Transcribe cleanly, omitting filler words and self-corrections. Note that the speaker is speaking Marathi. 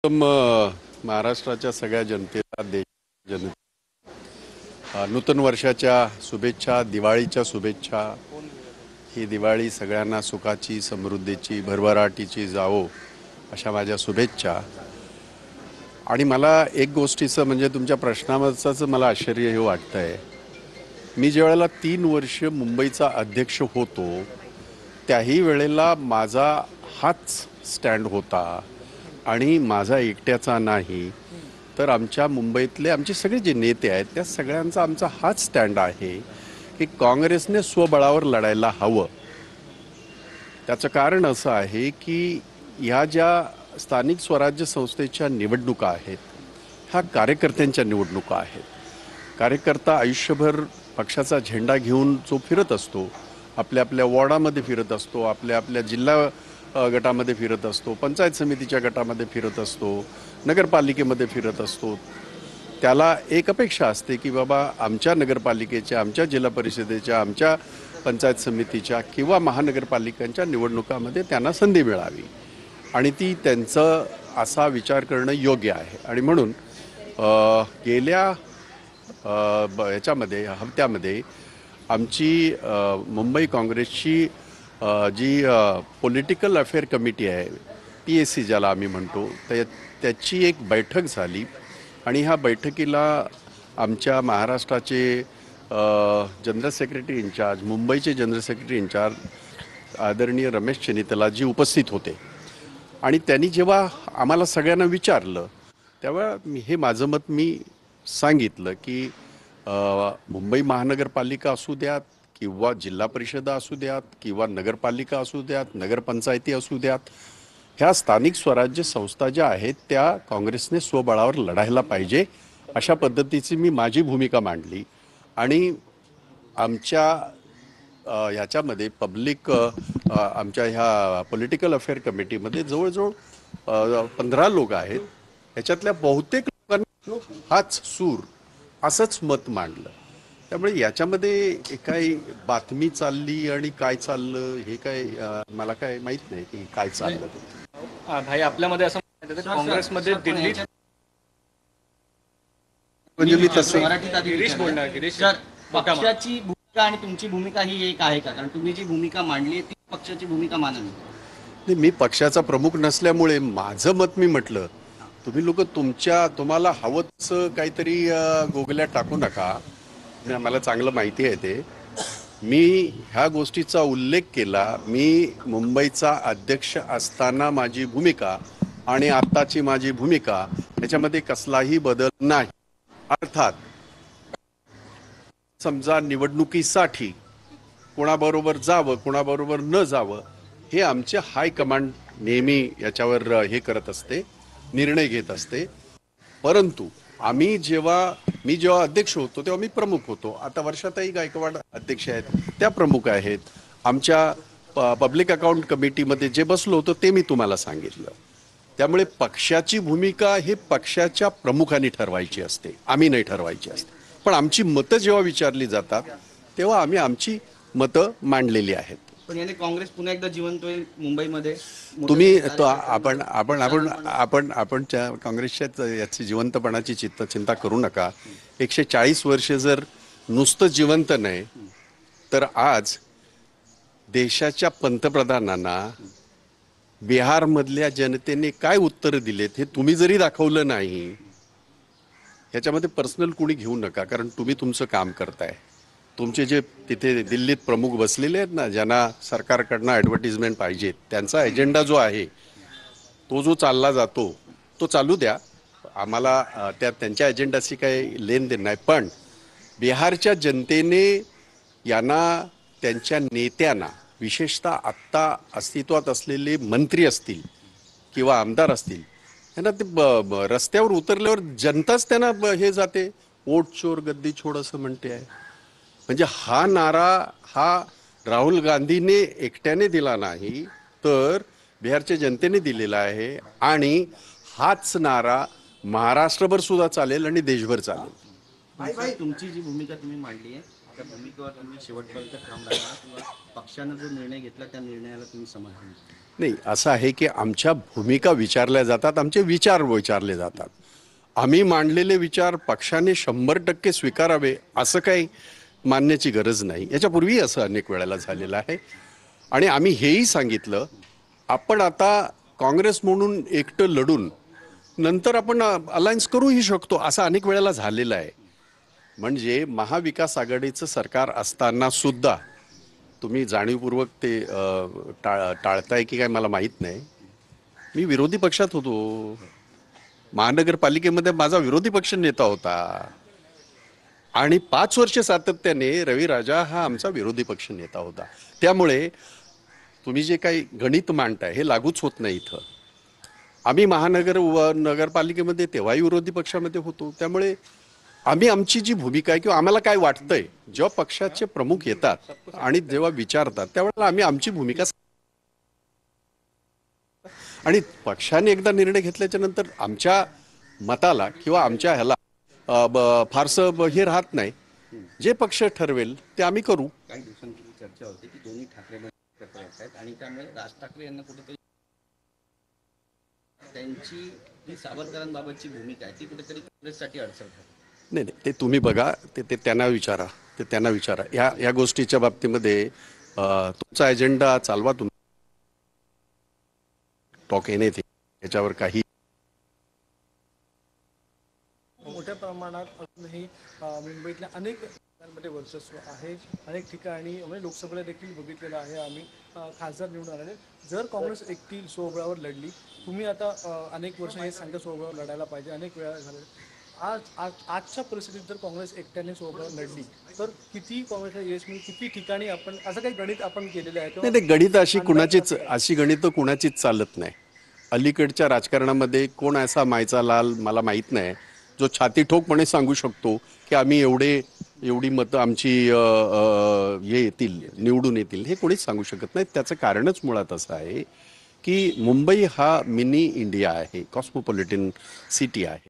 महाराष्ट्राच्या सगळ्या जनतेला नूतन वर्षाच्या शुभेच्छा, दिवाळीच्या शुभेच्छा। ही दिवाळी सगळ्यांना सुखाची, समृद्धीची, भरभराटीची जावो अशा माझ्या शुभेच्छा। आणि मला एक गोष्टीचं म्हणजे तुमच्या प्रश्नावरच मला आश्चर्य हे वाटतंय। मी ज्यावेळेला 3 वर्ष मुंबईचा अध्यक्ष होतो त्याही वेळेला माझा हाच स्टँड होता आणि माझा एकट्याचा नाही, तर आमच्या मुंबईतले आमचे सगळे जे नेते आहेत त्या सगळ्यांचा आमचा हाच स्टँड आहे की काँग्रेसने स्वबळावर लढायला हवं। त्याचं कारण असं आहे की ह्या ज्या स्थानिक स्वराज्य संस्थेच्या निवडणुका आहेत ह्या कार्यकर्त्यांच्या निवडणुका आहेत। कार्यकर्ता आयुष्यभर पक्षाचा झेंडा घेऊन जो फिरत असतो, आपल्या आपल्या वॉर्डामध्ये फिरत असतो, आपल्या आपल्या जिल्हा गटामध्ये फिरत असतो, पंचायत समितीच्या गटामध्ये फिरत असतो, नगरपालिकेमध्ये फिरत असतो, त्याला एक अपेक्षा असते की बाबा आमच्या नगरपालिकेच्या, आमच्या जिल्हा परिषदेच्या, आमच्या पंचायत समितीच्या किंवा महानगरपालिकांच्या निवडणुकामध्ये त्यांना संधी मिळावी आणि ती त्यांचं असा विचार करणं योग्य आहे। आणि म्हणून गेल्या याच्यामध्ये हप्त्यामध्ये आमची मुंबई काँग्रेसची जी पॉलिटिकल अफेअर कमिटी आहे, PAC ज्याला आम्ही म्हणतो, त्याची एक बैठक झाली आणि ह्या बैठकीला आमच्या महाराष्ट्राचे जनरल सेक्रेटरी इन्चार्ज, मुंबईचे जनरल सेक्रेटरी इन्चार्ज आदरणीय रमेश चेन्नितलाजी उपस्थित होते। आणि त्यांनी जेव्हा आम्हाला सगळ्यांना विचारलं तेव्हा हे माझं मत मी सांगितलं की मुंबई महानगरपालिका असू द्यात किंवा जिल्हा परिषदा असू द्यात किंवा नगरपालिका असू द्यात, नगरपंचायती असू द्यात, ह्या स्थानिक स्वराज्य संस्था ज्या आहेत त्या काँग्रेसने स्वबळावर लढायला पाहिजे अशा पद्धतीची मी माझी भूमिका मांडली। आणि आमच्या ह्याच्यामध्ये आमच्या ह्या पॉलिटिकल अफेअर कमिटीमध्ये जवळजवळ 15 लोक आहेत, ह्याच्यातल्या बहुतेक लोकांनी हाच सूर असंच मत मांडलं। त्यामुळे याच्यामध्ये काही बातमी चालली आणि काय चाललं हे काय मला काय माहित नाही की काय चाललं ते। भाई आपल्यामध्ये असं काँग्रेसमध्ये दिल्लीत म्हणजे मी तसं गिरीश बोलणार, गिरीश पक्षाची भूमिका आणि तुमची भूमिका ही एक आहे का? कारण तुम्ही जी भूमिका मांडली ती पक्षाची भूमिका मानावी। मी पक्षाचा प्रमुख नसल्यामुळे माझं मत मी म्हटलं, तुम्ही लोक तुम्हाला हवं तसं काहीतरी गोगल्या टाकू नका, मला चांगलं माहिती आहे ते। मी ह्या गोष्टीचा उल्लेख केला, मी मुंबईचा अध्यक्ष असताना माझी भूमिका आणि आत्ताची माझी भूमिका याच्यामध्ये कसलाही बदल नाही। अर्थात समजा निवडणुकीसाठी कोणाबरोबर जावं कोणाबरोबर न जावं हे आमचे हायकमांड नेहमी याच्यावर हे करत असते, निर्णय घेत असते। परंतु मी जेव्हा अध्यक्ष होतो तेव्हा मी प्रमुख होतो। आता वर्षाताई गायकवाड अध्यक्ष आहेत, त्या प्रमुख आहेत। आमच्या पब्लिक अकाउंट कमिटीमध्ये जे बसलो होतो ते मी तुम्हाला सांगितलं। त्यामुळे पक्षाची भूमिका हे पक्षाच्या प्रमुखांनी ठरवायची असते, आम्ही नाही ठरवायची असते। पण आमची मतं जेव्हा विचारली जातात तेव्हा आम्ही आमची मतं मांडलेली आहेत। पण याने काँग्रेस पुन्हा एकदा जिवंत होईल मुंबईमध्ये। तुम्ही आपण काँग्रेसच्या याची जिवंतपणाची चिंता करू नका। 140 वर्ष जर नुसतं जिवंत नाही तर आज देशाच्या पंतप्रधानांना बिहारमधल्या जनतेने काय उत्तर दिलेत हे तुम्ही जरी दाखवलं नाही, ह्याच्यामध्ये पर्सनल कुणी घेऊ नका, कारण तुम्ही तुमचं काम करताय। तुमचे जे तिथे दिल्लीत प्रमुख बसलेले आहेत ना, ज्यांना सरकारकडनं ॲडव्हर्टिजमेंट पाहिजे, त्यांचा एजेंडा जो आहे तो जो चालला जातो तो चालू द्या, आम्हाला त्यांच्या एजेंडाशी काही लेन देण नाही। पण बिहारच्या जनतेने यांना, त्यांच्या नेत्यांना, विशेषतः आत्ता अस्तित्वात असलेले मंत्री असतील किंवा आमदार असतील, त्यांना ते रस्त्यावर उतरल्यावर जनताच त्यांना हे जाते, वोट चोर गद्दी छोड असं म्हणते आहे। म्हणजे हा नारा हा राहुल गांधीने एकट्याने दिला नाही तर बिहारच्या जनतेने दिलेला आहे आणि हाच नारा महाराष्ट्रभर सुद्धा चालेल आणि देशभर चालेल। तुमची जी भूमिका तुम्ही मांडली आहे त्या भूमिकेवर तुम्ही शेवटपर्यंत ठाम राहणार किंवा पक्षाने जो निर्णय घेतला त्या निर्णयाला तुम्ही समर्थन? नाही, असं आहे की आमच्या भूमिका विचारल्या जातात, आमचे विचार विचारले जातात. आम्ही मांडलेले विचार पक्षाने 100% स्वीकारावे असं काही मानण्याची गरज नाही. याच्यापूर्वी असं अनेक वेळेला झालेलं आहे आणि आम्ही हेही सांगितलं, आपण आता काँग्रेस म्हणून एकटं लढून नंतर आपण अलायन्स करूही शकतो, असं अनेक वेळेला झालेलं आहे. म्हणजे महाविकास आघाडीचं सरकार असताना सुद्धा तुम्ही जाणीवपूर्वक ते टाळताय की काय मला माहीत नाही. मी विरोधी पक्षात होतो. महानगरपालिकेमध्ये माझा विरोधी पक्ष नेता होता आणि 5 वर्ष सातत्याने रवी राजा हा आमचा विरोधी पक्ष नेता होता. त्यामुळे तुम्ही जे काही गणित मांडताय हे लागूच होत नाही इथं. आम्ही नगरपालिकेमध्ये तेव्हाही विरोधी पक्षामध्ये होतो. त्यामुळे आम्ही आमची जी भूमिका आहे किंवा आम्हाला काय वाटतंय, जेव्हा पक्षाचे प्रमुख येतात आणि जेव्हा विचारतात त्यावेळेला आम्ही आमची भूमिका आणि पक्षाने एकदा निर्णय घेतल्याच्या नंतर आमच्या मताला किंवा आमच्या ह्याला फारसं हे राहत नाही. जे पक्ष ठरवेल ते आम्ही करू. काही दिवसांपूर्वी चर्चा होती की दोन्ही ठाकरे एकत्र येत आहेत आणि त्यामुळे राज ठाकरे यांना कुठेतरी त्यांची जी सावरकरांबाबतची भूमिका आहे ती कुठेतरी काँग्रेससाठी अडचण ठरते. नाही नाही, ते तुम्ही बघा, ते त्यांना विचारा. या गोष्टीच्या बाबतीमध्ये तुमचा एजेंडा चालवा तुम्ही. टॉक एनिथिंग याच्यावर काही मोठ्या प्रमाणात अजूनही मुंबईतल्या अनेक ठिकाणांमध्ये वर्चस्व आहे. अनेक ठिकाणी म्हणजे लोकसभेला देखील बघितलेलं आहे आम्ही. खासदार निवडून आलेले जर काँग्रेस एकटी स्वबळावर लढली, तुम्ही आता अनेक वर्ष हे सांगता स्वबळावर लढायला पाहिजे, अनेक वेळा झाले. आजच्या परिस्थितीत जर काँग्रेस एकट्याने स्वबळावर लढली तर किती काँग्रेसला यश मिळेल, किती ठिकाणी आपण असं काही गणित आपण केलेलं आहे? नाही, ते गणित अशी गणित कुणाचीच चालत नाही. अलीकडच्या राजकारणामध्ये कोण असा मायचा लाल मला माहीत नाही जो छाती ठोकपणे सांगू शकतो की आम्ही एवढी मतं आमची हे येतील, निवडून येतील. हे कोणीच सांगू शकत नाही. त्याचं कारणच मुळात असं आहे की मुंबई हा मिनी इंडिया आहे, कॉस्मोपॉलिटन सिटी आहे.